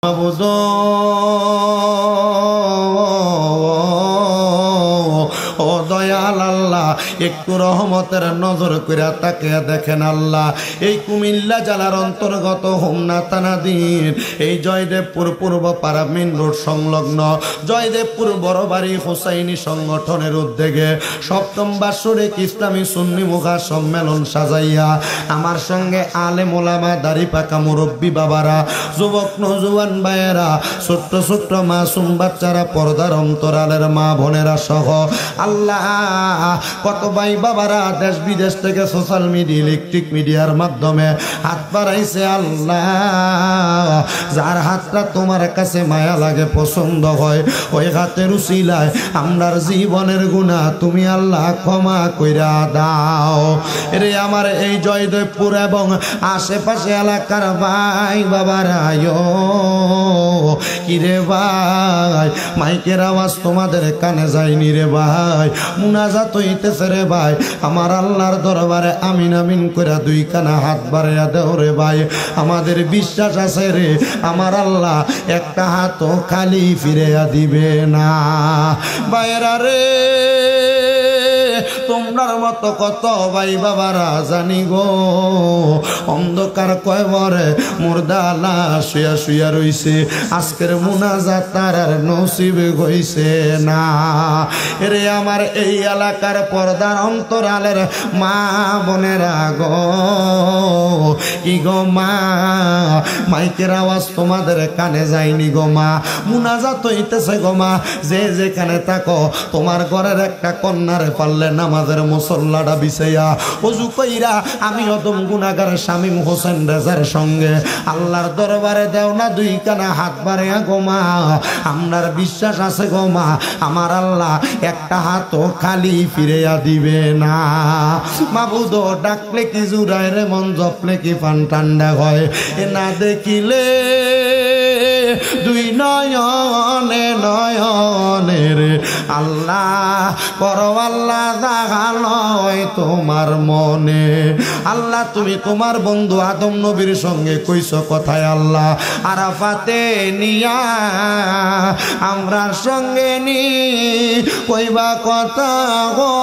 মাবুদ ও দয়াল আল্লাহ একটু রহমতের নজর কইরা তাকিয়ে দেখেন আল্লাহ। এই কুমিল্লা জেলার অন্তর্গত হোমনা থানাধীন এই জয়দেবপুর পূর্বপাড়া মেইন রোড সংলগ্ন জয়দেবপুর বড়বাড়ি হোসাইনি সংগঠনের উদ্যোগে ৭ম বার্ষিক ইসলামী সুন্নি মুখা সম্মেলন সাজাইয়া আমার সঙ্গে আলেম ওলামা দাড়ি পাকা মুরব্বী বাবারা, যুবক নওজোয়ান ভাইয়েরা, ছোট্ট ছোট্ট মাসুম বাচ্চারা, পর্দার অন্তরালের মা বোনেরা সহ আল্লাহ কত ভাই বাবারা দেশ বিদেশ থেকে সোশ্যাল মিডিয়া ইলেকট্রিক মিডিয়ার মাধ্যমে হাত বাড়াইছে আল্লাহ। যার হাতটা তোমার কাছে মায়া লাগে, পছন্দ হয়, ওই হাতের উসিলায় আমরার জীবনের গুনাহ তুমি আল্লাহ ক্ষমা কইরা দাও রে। আমার এই জয়দেবপুর এবং আশেপাশে এলাকার ভাই বাবারা, কিরে ভাই মাইকের আওয়াজ তোমাদের কানে যায়নি রে ভাই, মুনাজাত হইতেছে রে ভাই, আমার আল্লাহর দরবারে আমিন আমিন কইরা দুই কানা হাত বাড়াইয়া দেও রে ভাই। আমাদের বিশ্বাস আছে রে আমার আল্লাহ একটা হাতও খালি ফিরিয়া দিবে না। ভাইরা রে তোমরার মতো কত ভাই বাবারা জানি গো অন্ধকার কয়বরে মুর্দা লাশ শুয়া শুয়া রইছে, আজকের মুনাজাত তার আর নসিব হইছে না রে। আমার এই এলাকার পর্দার অন্তরালের মা বোনেরা গো, কি গো মা মাইকের আওয়াজ তোমাদের কানে যায়নি গো মা, মুনাজাত হইতেছে গো মা, যে যেখানে থাকো তোমার ঘরের একটা কন্যারে পারলে নামাজের মুসল্লাটা বিছাইয়া ওযু কইরা আমি অদম গুনাহগার শামীম হোসেন রেজার সঙ্গে আল্লাহর দরবারে দেও না দুই কানা হাত বাড়াইয়া গো মা। আমরার বিশ্বাস আছে গো মা আমার আল্লাহ একটা হাতও খালি ফিরিয়া দিবে না। মাবুদ ডাকলে কি জুড়ায় রে মন, জপলে কি পান ঠান্ডা হয়, এ না দেখিলে দুই নয়নে নয়নে রে আল্লাহ করো আল্লাহ জাগালয় তোমার মনে। আল্লাহ তুমি তোমার বন্ধু আদম নবীর সঙ্গে কইছ কথায় আল্লাহ আরাফাতে নিয়া আমরার সঙ্গে নি কইবা কথা গো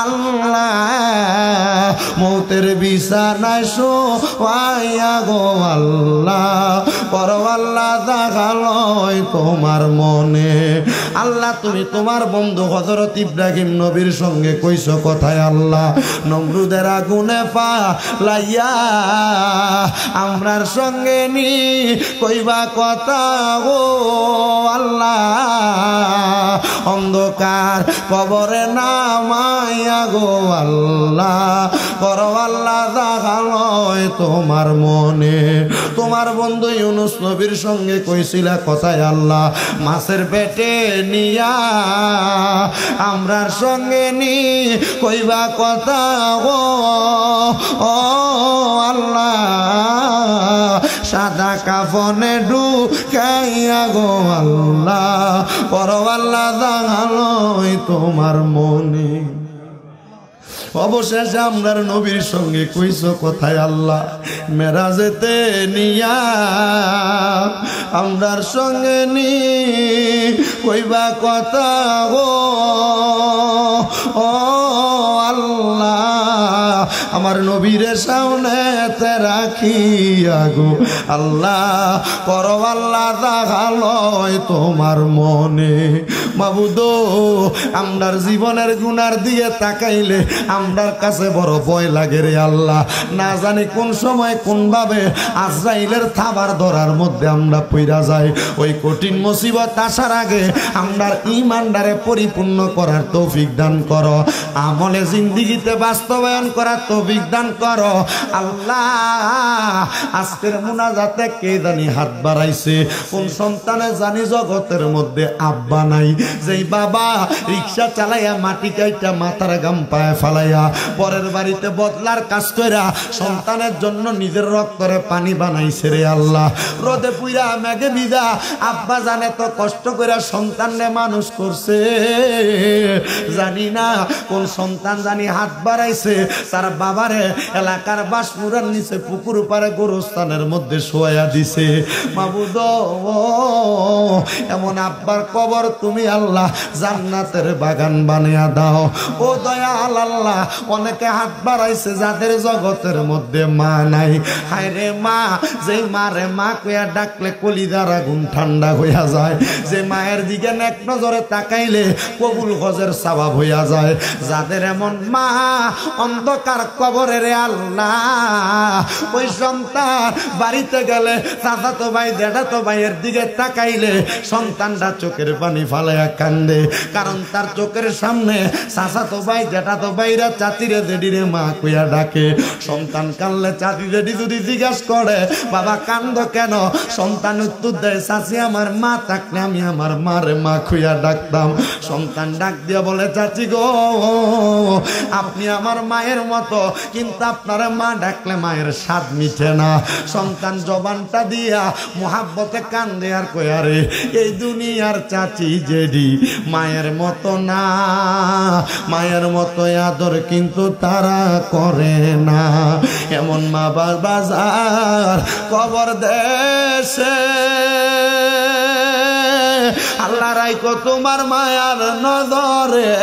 আল্লাহ, মৌতের বিছানায় শোয়াইয়া গো আল্লাহ করো আল্লাহ জাগালয় তোমার মনে। আল্লাহ তুমি তোমার বন্ধু হযরত ইব্রাহিম নবীর সঙ্গে কইছ কথায় আল্লাহ নমরুদের আগুনে পালাইয়া আমরার সঙ্গে নি কইবা কথা গো আল্লাহ, অন্ধকার কবরে নামাইয়া গো আল্লাহ করো আল্লাহ জাগালয় তোমার মনে। তোমার বন্ধু ইউনুস নবীর সঙ্গে কইছিলা কথায় আল্লাহ মাছের পেটে নিয়া আমরার সঙ্গে নি কইবা কথা গো ও আল্লাহ, সাদা কাফনে ঢুকাইয়া গো আল্লাহ করো আল্লাহ জাগালয় তোমার মনে। অবশেষে আমরার নবীর সঙ্গে কইছ কথায় আল্লাহ মেরাজেতে নিয়া আমরার সঙ্গে নি কইবা কথা গো ও আল্লাহ, আমার নবীর সামনেতে রাখিয়া গো আল্লাহ করো আল্লাহ জাগালয় তোমার মনে। মাবুদ আমরার জীবনের গুনার দিয়ে তাকাইলে আমরার কাছে বড় ভয় লাগে রে আল্লাহ, না জানি কোন সময় কোন ভাবে আজরাইলের থাবার ধরার মধ্যে আমরা পইরা যাই। ওই কঠিন মুসিবত আসার আগে আমরার ঈমানদারে পরিপূর্ণ করার তৌফিক দান করো, আমলে জিন্দেগিতে বাস্তবায়ন করার তৌফিক দান করো আল্লাহ। আজকের মুনাজাতে কে জানি হাত বাড়াইছে, কোন সন্তানে জানি জগতের মধ্যে আব্বা নাই, যেই বাবা রিক্সা চালাইয়া মাটি কাইটা মাথার গাম পায়ে ফালাইয়া পরের বাড়িতে বদলার কাজ কইরা সন্তানের জন্য নিজের রক্তরে পানি বানাইছে রে আল্লাহ। রোদে পুইরা মেঘে ভিজা আব্বা জানে তো কষ্ট কইরা সন্তানরে মানুষ করছে, জানি না কোন সন্তান জানি হাত বাড়াইছে তার বাবা বাবারে এলাকার বাসমুরার নিচে পুকুর পারে গোরস্থানের মধ্যে শোয়া দিছে। মাবুদ এমন আব্বার কবর তুমি আল্লাহ জান্নাতের বাগান বানিয়ে দাও। ও দয়াল আল্লাহ, অনেকে হাত বাড়াইছে যাদের জগতের মধ্যে মা নাই। হায় রে মা, যে মারে মা কইয়া ডাকলে কলিজার আগুন ঠান্ডা হইয়া যায়, যে মায়ের দিকে এক নজরে তাকাইলে কবুল হজের সওয়াব হইয়া যায়। যাদের এমন মা অন্ধকার কবরে রে আল্লাহ, ওই সন্তান বাড়িতে গেলে চাচাতো ভাই জ্যাঠাতো ভাইয়ের দিকে তাকাইলে সন্তানটা চোখের পানি ফালাইয়া কান্দে, কারণ তার চোখের সামনে চাচাতো ভাই জ্যাঠাতো ভাইরা চাচিরে জেডিরে মা কইয়া ডাকে। সন্তান কানলে চাচি জেডি যদি জিজ্ঞাসা করে বাবা কান্দ কেন, সন্তান উত্তর দেয় চাচি আমার মা থাকলে আমি আমার মারে মা কইয়া ডাকতাম। সন্তান ডাক দিয়া বলে চাচি গো, আপনি আমার মায়ের মতো, কিন্তু আপনার মা ডাকলে মায়ের স্বাদ মিঠে না। সন্তান জবানটা দিয়া মোহাব্বতে কান্দে আর কয়া রে এই দুনিয়ার চাচি জেডি মায়ের মতো না, মায়ের মতো আদর কিন্তু তারা করে না। এমন মা বাজার কবর দেশে আল্লাহ রাইকো তোমার মায়ার নজরে,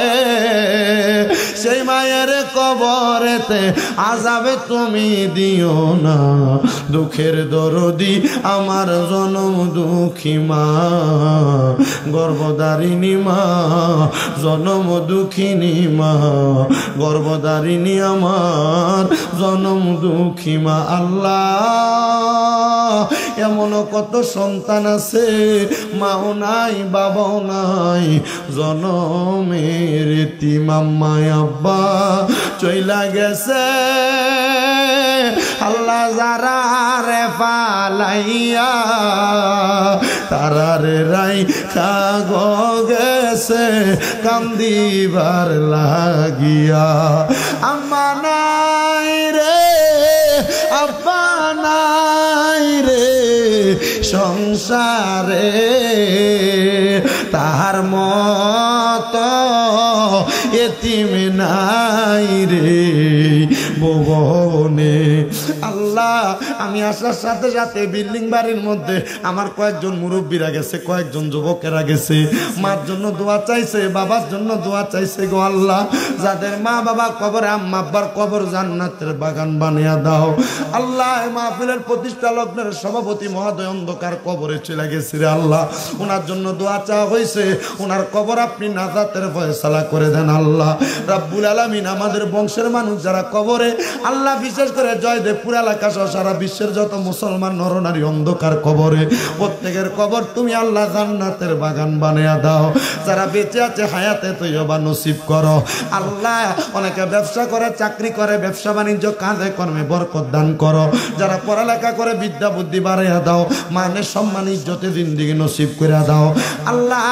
সেই মায়ের কবরেতে আযাবে তুমি দিও না। দুঃখের দরদি আমার জনম দুঃখী মা, গর্ভধারিণী মা, জনম দুঃখিনী মা, গর্ভধারিণী আমার জনম দুঃখী মা। আল্লাহ এমন কত সন্তান আছে মাও নাই বাবাও নাই, জনমের এতিম আম্মা আব্বা চইলা গেছে। আল্লাহ যারা রে ফালাইয়া তারারে রাইখা গেছে কান্দিবার লাগিয়া। আম্মা নাই রে আব্বা নাই রে সংসারে, তাহার মতো এতিম নাই রে ভুবনে। আল্লাহ আমি আসার সাথে সাথে বিল্ডিং বাড়ির মধ্যে আমার কয়েকজন মুরব্বীরা গেছে, কয়েকজন যুবকেরা গেছে, মার জন্য দোয়া চাইছে, বাবার জন্য দোয়া চাইছে। গো আল্লাহ যাদের মা বাবা কবরে, আম্মা আব্বার কবর জান্নাতের বাগান বানিয়ে দাও। আল্লাহ মাহফিলের প্রতিষ্ঠা লগ্নের সভাপতি মহোদয় অন্ধকার কবরে চলে গেছে রে আল্লাহ, ওনার জন্য দোয়া চাওয়া হয়েছে, ওনার কবর আপনি নাজাতের ফয়সালা করে দেন আল্লাহ রাব্বুল আলামিন। আমাদের বংশের মানুষ যারা কবরে আল্লাহ, বিশেষ করে জয়দেবপুর এলাকা সহ সারা বিশ্বের যত মুসলমান নরনারী অন্ধকার কবরে, প্রত্যেকের কবর তুমি আল্লাহ জান্নাতের বাগান বানিয়ে দাও। যারা বেঁচে আছে হায়াতে তৈয়বা নসিব করো আল্লাহ। অনেকে ব্যবসা করে, চাকরি করে, ব্যবসা বাণিজ্য কাজে কর্মে বরকত দান করো। যারা পড়ালেখা করে বিদ্যা বুদ্ধি বাড়াইয়া দাও, মানে সম্মান ইজ্জতে জিন্দেগি নসিব করে দাও আল্লাহ।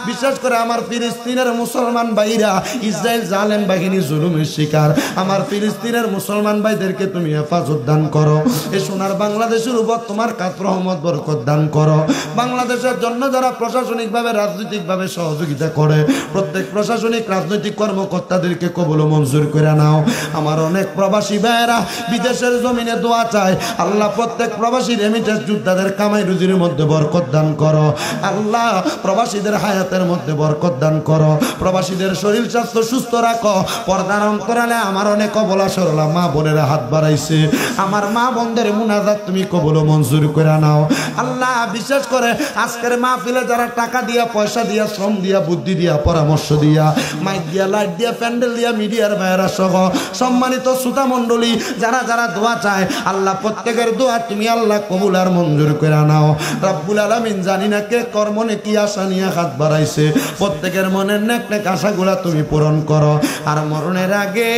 বিশেষ করে আমার ফিলিস্তিনের মুসলমান ভাইরা, ইসরায়েল জালেম বাহিনী জুলুমের শিকার, আমার ফিলিস্তিনের মুসলমান ভাইদেরকে তুমি হেফাজত দান করো। এ সোনার বাংলাদেশের উপর তোমার কাত রহমত বরকত দান করো। বাংলাদেশের জন্য যারা প্রশাসনিকভাবে রাজনৈতিকভাবে সহযোগিতা করে, প্রত্যেক প্রশাসনিক রাজনৈতিক কর্মকর্তাদেরকে কবুল মঞ্জুর করে নাও। আমার অনেক প্রবাসী ভাইয়েরা বিদেশের জমিনে দোয়া চায় আল্লাহ, প্রত্যেক প্রবাসী রেমিটেন্স যোদ্ধাদের কামাই রুজির মধ্যে বরকত দান করো আল্লাহ। প্রবাসীদের হায়াতের মধ্যে বরকত দান করো, প্রবাসীদের শরীর স্বাস্থ্য সুস্থ রাখো। পর্দার অন্তরালে আমার অনেক অবলা সরলা মা বোনেরা হাত বাড়াইছে, আমার মা বোনদের মুনাজাত তুমি কবুল মঞ্জুর করে নাও আল্লাহ। বিশেষ করে আজকের মাহফিলে যারা টাকা দিয়া, পয়সা দিয়া, শ্রম দিয়া, বুদ্ধি দিয়া, পরামর্শ দিয়া, মাইক দিয়া, লাইট দিয়া, প্যান্ডেল দিয়া, মিডিয়ার ভাইয়েরা সহ সম্মানিত শ্রোতা মণ্ডলী যারা যারা দোয়া চায় আল্লাহ, প্রত্যেকের দোয়া তুমি আল্লাহ কবুল আর মঞ্জুর করে নাও রাব্বুল আলামিন। জানি না কে কর্মনে কি আশা নিয়ে হাত বাড়াইছে, প্রত্যেকের মনের নেক নেক আশাগুলা তুমি পূরণ করো। আর মরণের আগে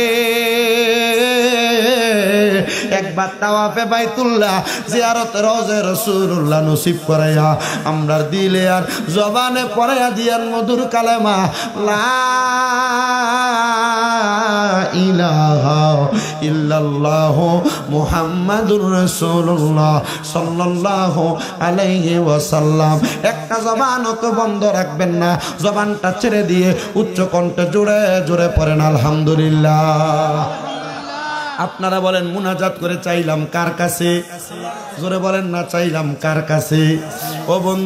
একবার তাওয়াফে বাইতুল্লাহ জিয়ারত রওজা রাসূলুল্লাহ নসিব করাইয়া আমরার দিলে আর জবানে পড়াইয়া দিয়ার মধুর কালেমা লা ইলাহা ইল্লাল্লাহ মুহাম্মাদুর রাসূলুল্লাহ সাল্লাল্লাহু আলাইহি ওয়াসাল্লাম। একটা জবানও তো বন্ধ রাখবেন না, জবানটা ছেড়ে দিয়ে উচ্চ কণ্ঠে জোরে জোরে পড়েন আলহামদুলিল্লাহ। আপনারা বলেন মুনাজাত করে চাইলাম কার কাছে? জোরে বলেন না, চাইলাম কার কাছে? ও বন্ধু